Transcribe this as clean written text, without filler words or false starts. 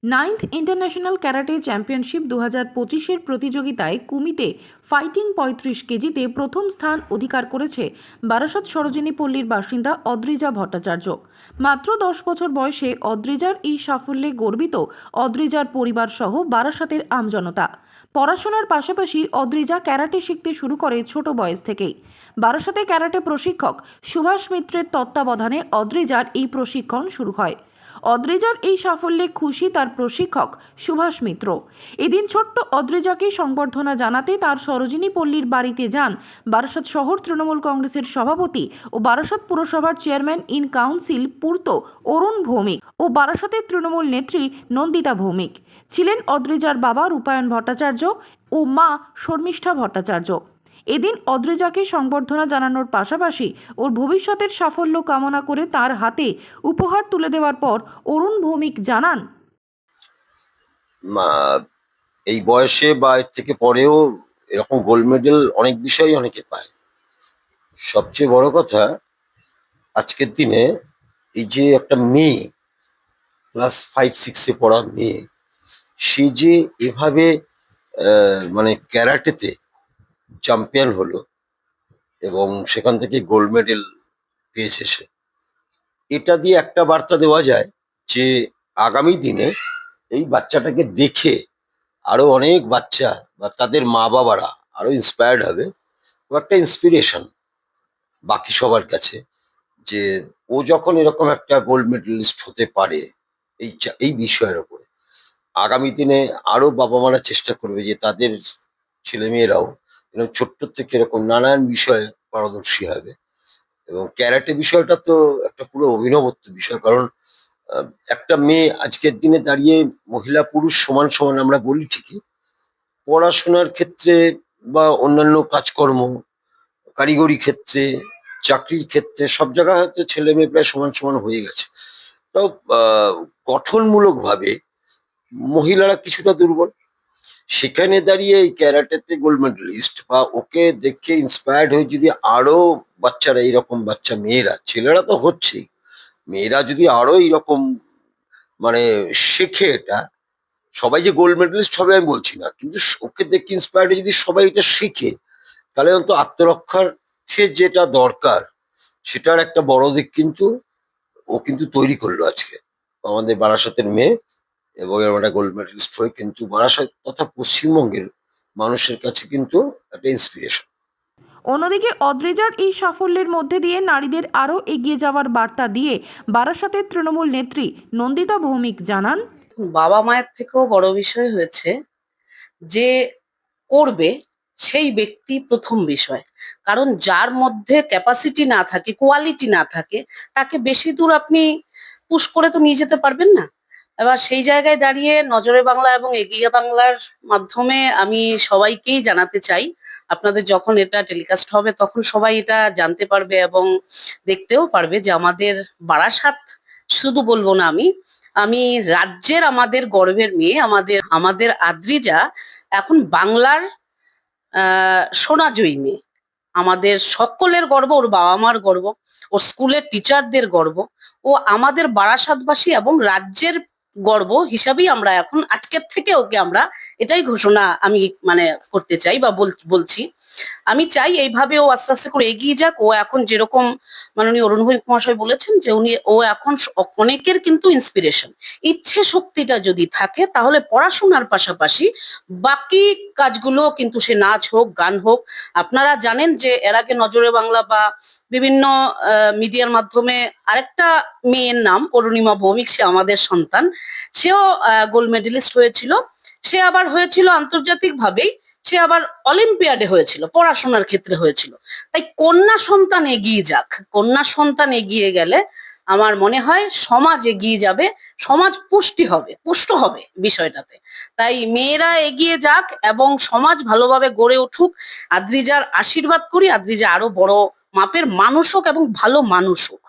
Ninth international karate championship 2025-এর প্রতিযোগিতায় kumite fighting 35 কেজিতে প্রথম স্থান অধিকার করেছে বারাসত সরোজিনী পল্লীর বাসিন্দা অদ্রিজা ভট্টাচার্য। মাত্র 10 বছর বয়সে অদ্রিজার এই সাফল্যে গর্বিত অদ্রিজার পরিবার সহ বারাসতের আমজনতা। পড়াশোনার পাশাপাশি অদ্রিজা ক্যারাটে শিখতে শুরু করে ছোট বয়স থেকেই। বারাসতে ক্যারাটে প্রশিক্ষক সুভাষ মিত্রের তত্ত্বাবধানে অদ্রিজার এই প্রশিক্ষণ শুরু হয়। অদ্রিজার এই সাফল্যে খুশি তার প্রশিক্ষক সুভাষ মিত্র। এদিন ছোট্ট অদ্রিজাকে সংবর্ধনা জানাতে তার সরোজিনী পল্লীর বাড়িতে যান বারাসত শহর তৃণমূল কংগ্রেসের সভাপতি ও বারাসত পুরসভার চেয়ারম্যান ইন কাউন্সিল পূর্ত অরুণ ভৌমিক ও বারাসতের তৃণমূল নেত্রী নন্দিতা ভৌমিক। ছিলেন অদ্রিজার বাবা রূপায়ণ ভট্টাচার্য ও মা শর্মিষ্ঠা ভট্টাচার্য। এদিন অদ্রিজাকে সংবর্ধনা জানানোর পাশাপাশি ওর ভবিষ্যতের সাফল্য কামনা করে তার হাতে উপহার তুলে দেওয়ার পর অরুণ ভৌমিক জানান, এই বয়সে বা এর থেকে পরেও এরকম গোল্ড মেডেল অনেক বিষয়ই অনেকে পায়। সবচেয়ে বড় কথা, আজকের দিনে এই যে একটা মেয়ে, ক্লাস 5-6-এ পড়া মেয়ে, সে যে এভাবে মানে ক্যারাটেতে চ্যাম্পিয়ন হলো এবং সেখান থেকে গোল্ড মেডেল পেয়েছে সে, এটা দিয়ে একটা বার্তা দেওয়া যায় যে আগামী দিনে এই বাচ্চাটাকে দেখে আরো অনেক বাচ্চা বা তাদের মা বাবারা আরো ইন্সপায়ার্ড হবে। ও একটা ইন্সপিরেশন বাকি সবার কাছে, যে ও যখন এরকম একটা গোল্ড মেডেলিস্ট হতে পারে এই বিষয়ের ওপরে, আগামী দিনে আরো বাবা মারা চেষ্টা করবে যে তাদের ছেলেমেয়েরাও এরকম ছোট্ট থেকে এরকম নানান বিষয়ে পারদর্শী হবে। এবং ক্যারাটে বিষয়টা তো একটা পুরো অভিনবত্ব বিষয়, কারণ একটা মেয়ে আজকের দিনে দাঁড়িয়ে মহিলা পুরুষ সমান সমান আমরা বলি ঠিকই, পড়াশোনার ক্ষেত্রে বা অন্যান্য কাজকর্ম, কারিগরি ক্ষেত্রে, চাকরির ক্ষেত্রে সব জায়গায় হয়তো ছেলে মেয়ে প্রায় সমান সমান হয়ে গেছে। তো গঠনমূলক ভাবে মহিলারা কিছুটা দুর্বল। সেখানে দাঁড়িয়ে এই ক্যারাটেতে গোল্ড মেডেলিস্ট বা ওকে দেখে ইন্সপায়ার্ড হয়ে যদি আরো বাচ্চারা, এইরকম বাচ্চা মেয়েরা, ছেলেরা তো হচ্ছেই, মেয়েরা যদি আরো এইরকম মানে শেখে, এটা সবাই যে গোল্ড মেডেলিস্ট হবে আমি বলছি না, কিন্তু ওকে দেখে ইন্সপায়ার্ড হয়ে যদি সবাই এটা শেখে, তাহলে অন্তত আত্মরক্ষার সে যেটা দরকার সেটার একটা বড় দিক কিন্তু ও কিন্তু তৈরি করলো আজকে আমাদের বারাসতের মেয়ে। এবং এরকম একটা গোল্ড মেডেলিস্ট হয়ে কিন্তু বারাসত তথা পশ্চিমবঙ্গের মানুষের কাছে কিন্তু একটা ইন্সপিরেশন। অন্যদিকে অদ্রিজার এই সাফল্যের মধ্যে দিয়ে নারীদের আরও এগিয়ে যাওয়ার বার্তা দিয়ে বারাসতের তৃণমূল নেত্রী নন্দিতা ভৌমিক জানান, বাবা মায়ের থেকেও বড় বিষয় হয়েছে যে করবে সেই ব্যক্তি প্রথম বিষয়। কারণ যার মধ্যে ক্যাপাসিটি না থাকে, কোয়ালিটি না থাকে, তাকে বেশি দূর আপনি পুশ করে তো নিয়ে যেতে পারবেন না। এবার সেই জায়গায় দাঁড়িয়ে নজরে বাংলা এবং এগিয়ে বাংলার মাধ্যমে আমি সবাইকেই জানাতে চাই, আপনাদের যখন এটা টেলিকাস্ট হবে তখন সবাই এটা জানতে পারবে এবং দেখতেও পারবে যে আমাদের বারাসাত, শুধু বলবো না আমি আমি রাজ্যের আমাদের গর্বের মেয়ে, আমাদের আমাদের আদ্রিজা এখন বাংলার সোনাজয়ী মেয়ে। আমাদের সকলের গর্ব, ওর বাবা মার গর্ব, ওর স্কুলের টিচারদের গর্ব, ও আমাদের বারাসাতবাসী এবং রাজ্যের গর্ব হিসাবেই আমরা এখন আজকের থেকে ওকে আমরা এটাই ঘোষণা আমি মানে করতে চাই বা বলছি। আমি চাই এইভাবে ও আস্তে আস্তে করে এগিয়ে যাক। ও এখন যেরকম মাননীয় অরুণ ভৌমিক মহাশয় বলেছেন যে ও এখন অনেকের কিন্তু ইন্সপিরেশন। ইচ্ছে শক্তিটা যদি থাকে তাহলে পড়াশোনার পাশাপাশি বাকি কাজগুলো কিন্তু, সে নাচ হোক, গান হোক। আপনারা জানেন যে এর আগে নজরে বাংলা বা বিভিন্ন মিডিয়ার মাধ্যমে আরেকটা মেয়ের নাম অরুণিমা ভৌমিক, সে আমাদের সন্তান, সেও গোল্ড মেডেলিস্ট হয়েছিল। সে আবার হয়েছিল আন্তর্জাতিক ভাবেই, সে আবার অলিম্পিয়াডে হয়েছিল, পড়াশোনার ক্ষেত্রে হয়েছিল। তাই কন্যা সন্তান এগিয়ে যাক, কন্যা সন্তান এগিয়ে গেলে আমার মনে হয় সমাজ এগিয়ে যাবে, সমাজ পুষ্ট হবে বিষয়টাতে। তাই মেয়েরা এগিয়ে যাক এবং সমাজ ভালোভাবে গড়ে উঠুক। আদ্রিজার আশীর্বাদ করি, আদ্রিজা আরো বড় মাপের মানুষ হোক এবং ভালো মানুষ হোক।